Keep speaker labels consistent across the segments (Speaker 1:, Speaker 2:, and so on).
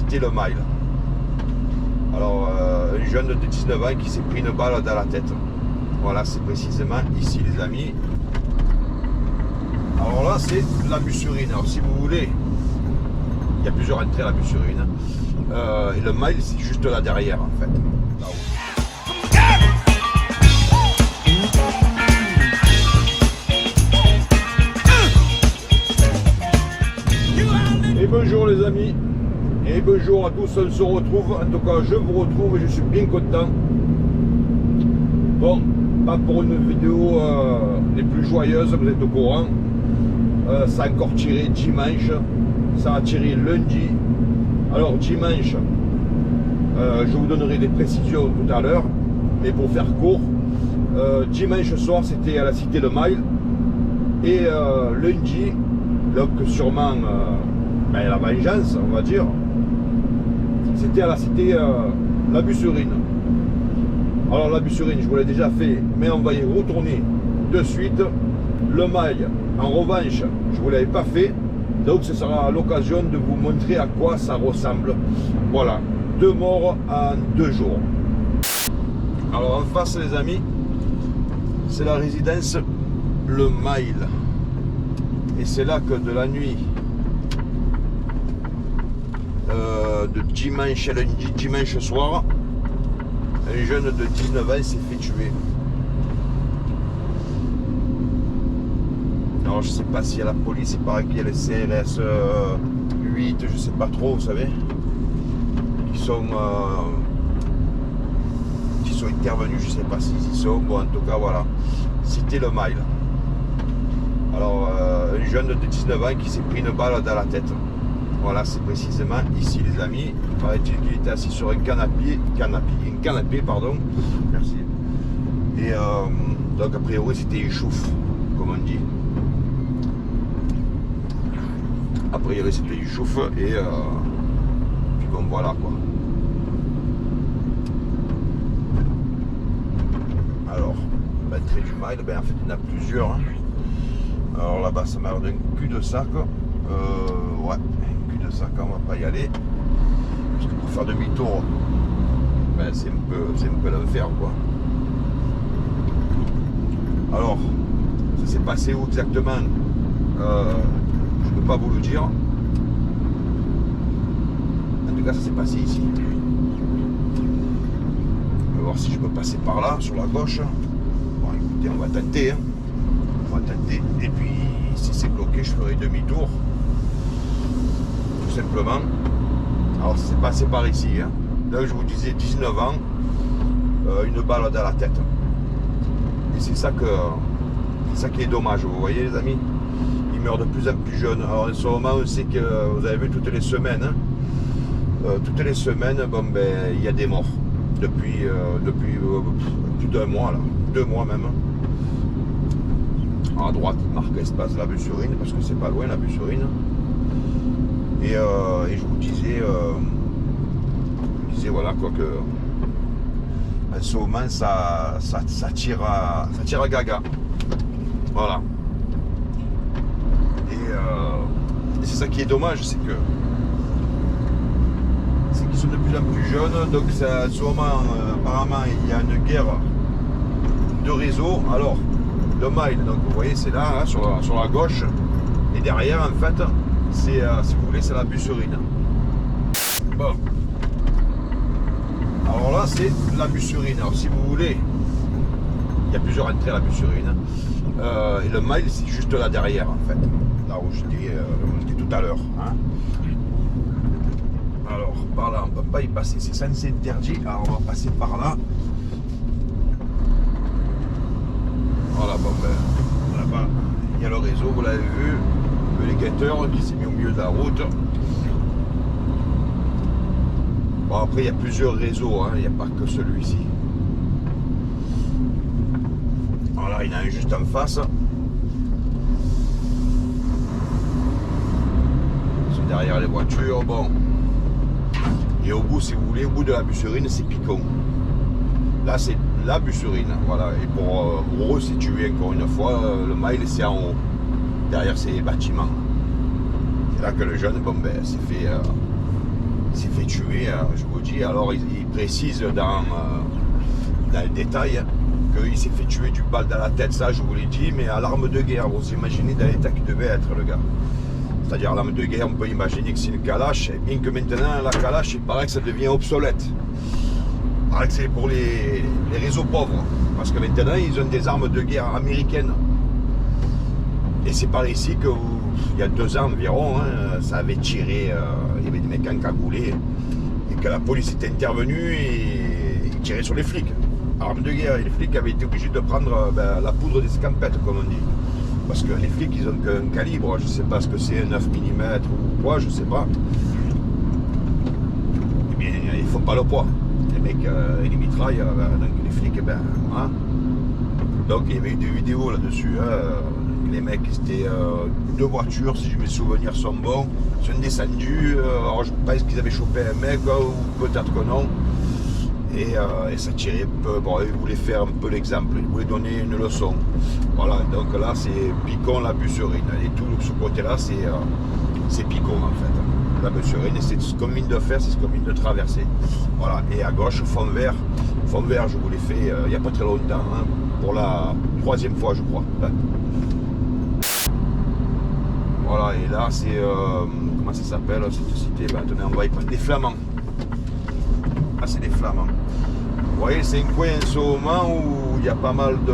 Speaker 1: cité Le Mail. Alors, un jeune de 19 ans qui s'est pris une balle dans la tête. Voilà, c'est précisément ici, les amis. Alors là, c'est la Bussurine. Alors, si vous voulez, il y a plusieurs entrées à la Bussurine. Et Le Mail, c'est juste là derrière, en fait. Là-haut. Et bonjour les amis, et bonjour à tous, on se retrouve, en tout cas je vous retrouve et je suis bien content. Bon, pas pour une vidéo les plus joyeuses, vous êtes au courant. Ça a encore tiré dimanche, ça a tiré lundi. Alors dimanche, je vous donnerai des précisions tout à l'heure, mais pour faire court, dimanche soir c'était à la cité Le Mail, et lundi, donc sûrement la vengeance, on va dire, c'était à la cité La Bussurine. Alors la Bussurine, je vous l'ai déjà fait, mais on va y retourner de suite. Le Mail, en revanche, je ne vous l'avais pas fait, donc ce sera l'occasion de vous montrer à quoi ça ressemble. Voilà, 2 morts en 2 jours. Alors en face les amis, c'est la résidence Le Mail. Et c'est là que de la nuit, de dimanche à lundi, dimanche soir, un jeune de 19 ans s'est fait tuer. Alors je sais pas s'il y a la police, il paraît qu'il y a le CRS 8, je sais pas trop, vous savez, qui sont intervenus, je sais pas s'ils y sont, bon en tout cas voilà, cité Le Mail. Alors un jeune de 19 ans qui s'est pris une balle dans la tête. Voilà, c'est précisément ici les amis. Il paraît-il qu'il était assis sur un canapé, pardon. Merci. Et donc a priori c'était une chouffe, comme on dit. A priori c'était une chouffe et puis bon voilà quoi. Alors, l'entrée du Mail, ben en fait il y en a plusieurs. Hein. Alors là-bas ça m'a l'air d'un cul-de-sac. Ouais, cul-de-sac, on va pas y aller. Parce que pour faire demi-tour, ben, c'est un peu l'enfer quoi. Alors, ça s'est passé où exactement? Je peux pas vous le dire. En tout cas ça s'est passé ici. On va voir si je peux passer par là, sur la gauche. Bon écoutez, on va tenter. Hein. On va tenter. Et puis si c'est bloqué, je ferai demi-tour. Tout simplement. Alors ça s'est passé par ici. Hein. Là je vous disais 19 ans, une balle dans la tête. Et c'est ça qui est dommage, vous voyez les amis. Ils meurent de plus en plus jeunes. Alors en ce moment on sait que vous avez vu toutes les semaines. Hein. Toutes les semaines, bon ben il y a des morts. Depuis plus d'1 mois là. 2 mois même. À droite, marque espace La Bussurine, parce que c'est pas loin La Bussurine. Et je vous disais, voilà quoi que en ce moment ça tire à gaga. Voilà. Et c'est ça qui est dommage, c'est qu'ils sont de plus en plus jeunes, donc en ce moment apparemment il y a une guerre de réseau. Alors Le Mail, donc vous voyez c'est là, hein, sur la gauche, et derrière en fait c'est si vous voulez c'est La Bussurine. Bon, alors là c'est La Bussurine. Alors si vous voulez, il y a plusieurs entrées à La Bussurine, et Le Mail c'est juste là derrière en fait, là où j'étais tout à l'heure. Hein. Alors par là on peut pas y passer, c'est censé interdit. Alors on va passer par là. Voilà, bon ben, là-bas, il y a le réseau, vous l'avez vu, le guetteur qui s'est mis au milieu de la route. Bon, après, il y a plusieurs réseaux, hein, il n'y a pas que celui-ci. Voilà, il y en a un juste en face. C'est derrière les voitures, bon. Et au bout, si vous voulez, au bout de La Bussurine, c'est Picon. Là, c'est La Bussurine, voilà. Et pour resituer encore une fois, Le Mail, c'est en haut. Derrière ces bâtiments. C'est là que le jeune, bon ben, s'est fait tué, je vous dis. Alors il précise dans le détail qu'il s'est fait tuer du balle dans la tête, ça je vous l'ai dit, mais à l'arme de guerre. Vous imaginez dans l'état qu'il devait être, le gars. C'est-à-dire l'arme de guerre, on peut imaginer que c'est une calache, et bien que maintenant la calache, il paraît que ça devient obsolète. Il paraît que c'est pour les réseaux pauvres, parce que maintenant ils ont des armes de guerre américaines. Et c'est par ici que il y a 2 ans environ, hein, ça avait tiré, il y avait des mecs encagoulés, et que la police était intervenue et ils tiraient sur les flics. Armes de guerre, et les flics avaient été obligés de prendre la poudre des scampettes, comme on dit. Parce que les flics, ils ont qu'un calibre, je ne sais pas ce que c'est, 9 mm ou quoi, je ne sais pas. Eh bien, ils ne font pas le poids. Les mecs, ils les mitraillent, donc les flics, voilà. Donc il y avait eu des vidéos là-dessus, hein. Les mecs, c'était 2 voitures, si mes souvenirs sont bons, ils sont descendus, alors je pense qu'ils avaient chopé un mec, ou peut-être que non. Et ça tirait un peu, bon, ils voulaient faire un peu l'exemple, ils voulaient donner une leçon. Voilà, donc là c'est Picon, la Busserine, et tout ce côté-là c'est Picon en fait. La Busserine, c'est ce qu'on vient de faire, c'est ce qu'on vient de traverser. Voilà, et à gauche, fond vert, je vous l'ai fait il n'y a pas très longtemps, hein, pour la 3e fois je crois. Voilà, et là c'est, comment ça s'appelle cette cité? Attendez, on va y prendre des Flamands. Ah, c'est des Flamands. Vous voyez, c'est un coin en ce moment où il y a pas mal de...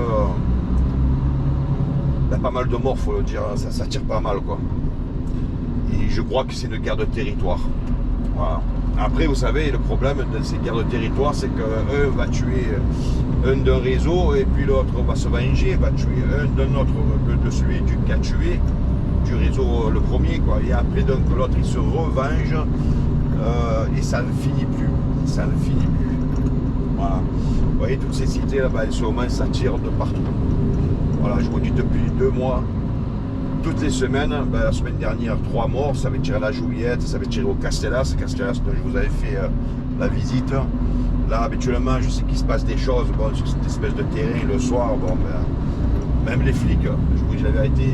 Speaker 1: Il y a pas mal de morts, faut le dire, ça tire pas mal, quoi. Et je crois que c'est une guerre de territoire. Voilà. Après, vous savez, le problème de ces guerres de territoire, c'est qu'un va tuer un d'un réseau, et puis l'autre va se venger, va tuer un d'un autre, de celui qui a tué du réseau le premier, quoi. Et après, donc, l'autre, il se revenge, et ça ne finit plus. Ça ne finit plus. Voilà. Vous voyez, toutes ces cités là-bas, elles sont au moins, ça tire de partout. Voilà, je vous dis depuis 2 mois, toutes les semaines, la semaine dernière, 3 morts, ça avait tiré à la Juliette, ça avait tiré au Castellas dont je vous avais fait la visite. Là, habituellement, je sais qu'il se passe des choses, bon, sur cette espèce de terrain le soir, bon, même les flics, je vous dis la vérité,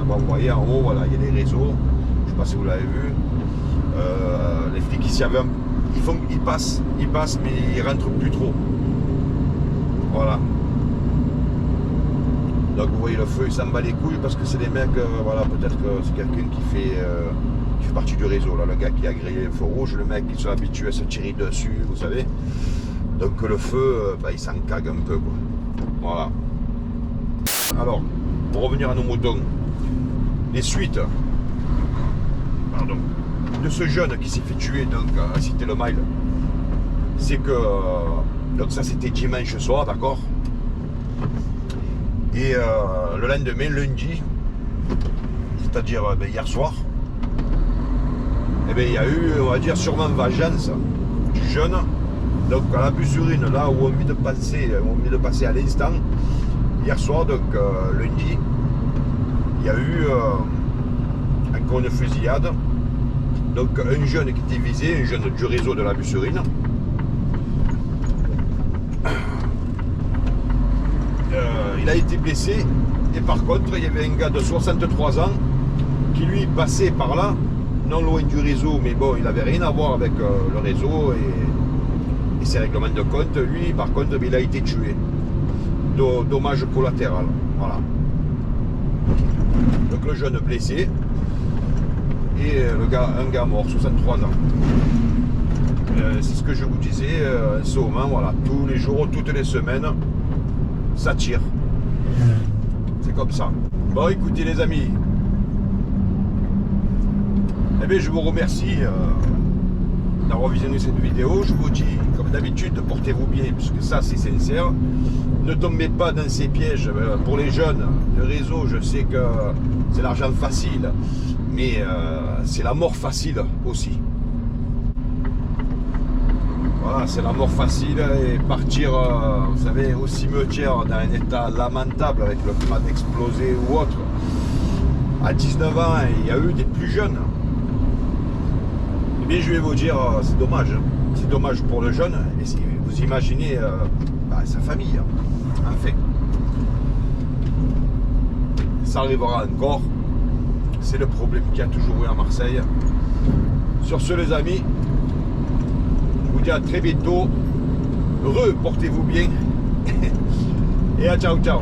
Speaker 1: bon, vous voyez en haut, voilà, il y a des réseaux, je ne sais pas si vous l'avez vu, les flics ici avaient ils passent, mais ils rentrent plus trop. Voilà. Donc vous voyez le feu, il s'en bat les couilles parce que c'est des mecs, voilà, peut-être que c'est quelqu'un qui fait partie du réseau, là, le gars qui a grillé le feu rouge, le mec qui sont habitués à se tirer dessus, vous savez. Donc le feu, il s'en cague un peu, quoi. Voilà. Alors, pour revenir à nos moutons, les suites, pardon, de ce jeune qui s'est fait tuer donc à Cité-le-Mail, c'est que donc ça c'était dimanche soir, d'accord, et le lendemain, lundi, c'est-à-dire hier soir, il y a eu, on va dire, sûrement vengeance du jeune, donc à la Busserine, là où on vient de passer à l'instant, hier soir, donc lundi, il y a eu encore une fusillade. Donc un jeune qui était visé, un jeune du réseau de la Busserine. Il a été blessé, et par contre il y avait un gars de 63 ans qui lui passait par là, non loin du réseau, mais bon, il n'avait rien à voir avec le réseau et ses règlements de compte. Lui par contre, il a été tué. Dommage collatéral. Voilà. Donc le jeune blessé. Et un gars mort, 63 ans. C'est ce que je vous disais, en ce moment, voilà, tous les jours, toutes les semaines, ça tire. C'est comme ça. Bon, écoutez les amis, eh bien, je vous remercie d'avoir visionné cette vidéo. Je vous dis, comme d'habitude, portez-vous bien, puisque ça, c'est sincère. Ne tombez pas dans ces pièges. Pour les jeunes, le réseau, je sais que c'est l'argent facile, mais c'est la mort facile aussi. Voilà, c'est la mort facile, et partir, vous savez, au cimetière dans un état lamentable avec le pneumatique explosé ou autre. À 19 ans, il y a eu des plus jeunes. Eh bien, je vais vous dire, c'est dommage. C'est dommage pour le jeune, et si vous imaginez sa famille, en fait. Ça arrivera encore. C'est le problème qu'il y a toujours eu à Marseille. Sur ce, les amis, vous dis à très bientôt. Portez-vous bien. Et à ciao ciao.